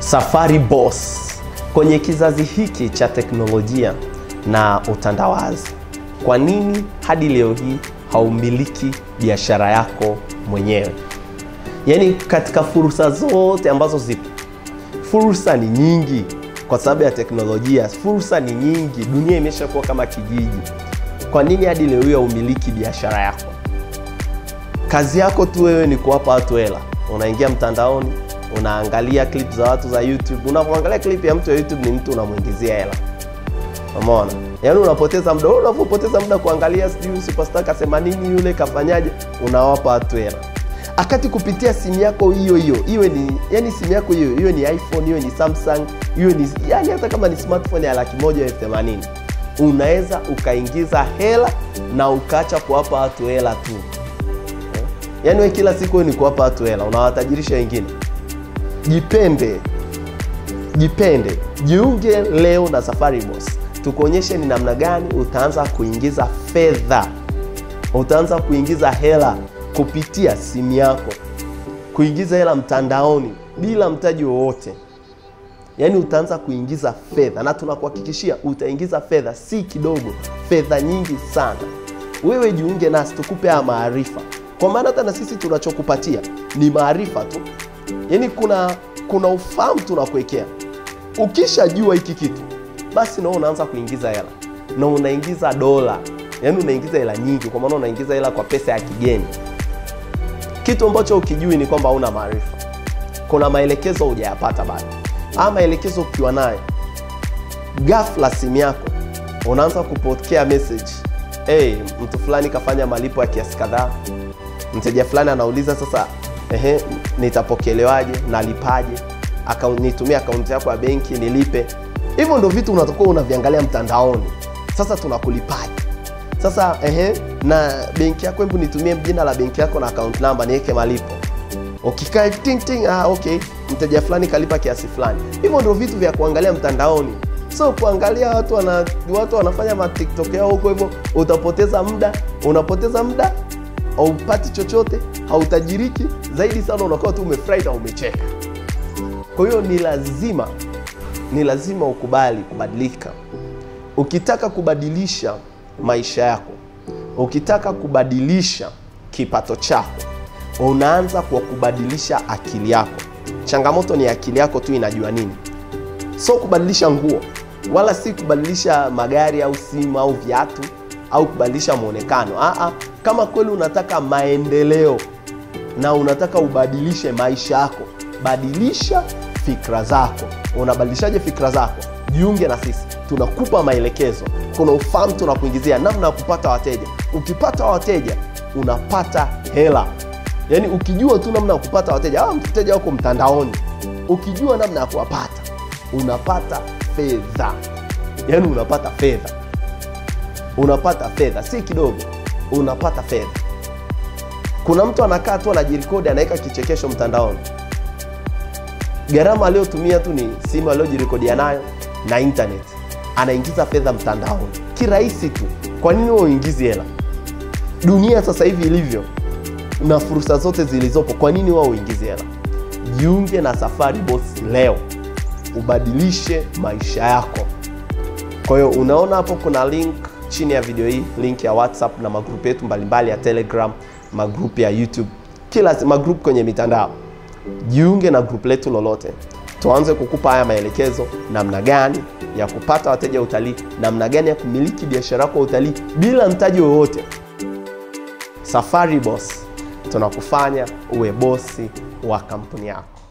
Safari Boss. Kwenye kizazi hiki cha teknolojia na utandawazi, kwa nini hadi leo hii haumiliki biashara yako mwenyewe? Yaani katika fursa zote ambazo zipo, fursa ni nyingi kwa sababu ya teknolojia, fursa ni nyingi, dunia imeshakuwa kama kijiji. Kwa nini hadi leo hii haumiliki biashara yako? Kazi yako tu wewe ni kuwapa watu hela. Unaingia mtandaoni, unaangalia clip za watu za YouTube. Unapoangalia clip ya mtu ya YouTube ni mtu unamuingizia hela. Umeona? Yaani unapoteza muda, unapoteza muda kuangalia sijui superstar kasema nini, yule kafanyaje, unawapa watu hela. Akati kupitia simu yako hiyo iwe ni yani simu yako hiyo iwe ni iPhone, iwe ni Samsung, iwe ni yani hata kama ni smartphone ya 180,000, unaweza ukaingiza hela na ukaacha kuwapa watu hela tu. Yaani wewe kila siku ni kuwapa watu hela, unawatajirisha wengine. Jipende. Jiunge leo na Safari Boss. Tukuonyeshe ni namna gani utaanza kuingiza fedha. Utaanza kuingiza hela kupitia simu yako. Kuingiza hela mtandaoni bila mtaji wowote. Yaani utaanza kuingiza fedha na tunakuhakikishia utaingiza fedha si kidogo, fedha nyingi sana. Wewe jiunge nasi tukupe haya maarifa. Kwa maana hata na sisi tunachokupatia ni maarifa tu. Yaani kuna ufahamu tunakuwekea. Ukishajua hiki kitu, basi na unaanza kuingiza hela. Na unaingiza dola. Yaani unaingiza hela nyingi, kwa maana unaingiza hela kwa pesa ya kigeni. Kitu ambacho ukijui ni kwamba huna maarifa. Kuna maelekezo hujayapata bado. Ama maelekezo ukiwa nayo, ghafla simu yako unaanza kupokea message. Mtu fulani kafanya malipo ya kiasi kadhaa. Mteja fulani anauliza sasa, nitapokelewaje, nalipaje? Nitumie account yako ya benki nilipe. Hivyo ndio vitu unatakuwa unaviangalia mtandaoni. Sasa tunakulipaje? Sasa na benki yako, hebu nitumie jina la benki yako na account number niweke malipo. Ukikaa ting okay, mteja fulani kalipa kiasi fulani. Hivyo ndio vitu vya kuangalia mtandaoni. So kuangalia watu wanafanya ma TikTok yao huko, hivyo unapoteza muda, haupati chochote, hautajiriki, zaidi sana unakuwa tu umefurahi na umecheka. Kwa hiyo ni lazima ukubali kubadilika. Ukitaka kubadilisha maisha yako, ukitaka kubadilisha kipato chako, unaanza kwa kubadilisha akili yako. Changamoto ni akili yako tu inajua nini. So kubadilisha nguo, wala si kubadilisha magari au simu au viatu au kubadilisha muonekano. Kama kweli unataka maendeleo na unataka ubadilishe maisha yako, badilisha fikra zako. Unabadilishaje fikra zako? Jiunge na sisi. Tunakupa maelekezo. Kuna ufahamu tunakuingizia namna ya kupata wateja. Ukipata wateja, unapata hela. Yaani ukijua tu namna ya kupata wateja, mteja wako mtandaoni. Ukijua namna ya kuwapata, unapata fedha. Yaani unapata fedha. Unapata fedha, si kidogo. Unapata fedha. Kuna mtu anakaa tu anajirekodi, anaweka kichekesho mtandaoni. Gharama aliyotumia tu ni simu aliyojirekodia nayo na internet. Anaingiza fedha mtandaoni. Kirahisi tu. Kwa nini wewe uingize hela? Dunia sasa hivi ilivyo na fursa zote zilizopo, kwa nini wewe uingize hela? Jiunge na Safari Boss leo. Ubadilishe maisha yako. Kwa hiyo unaona hapo kuna link chini ya video hii, link ya WhatsApp na magrupu yetu mbalimbali ya Telegram, magrupu ya YouTube, kila magrupu kwenye mitandao. Jiunge na group letu lolote. Tuanze kukupa haya maelekezo, namna gani ya kupata wateja wa utalii, namna gani ya kumiliki biashara yako ya utalii bila mtaji wowote. Safari Boss, tunakufanya uwe bosi wa kampuni yako.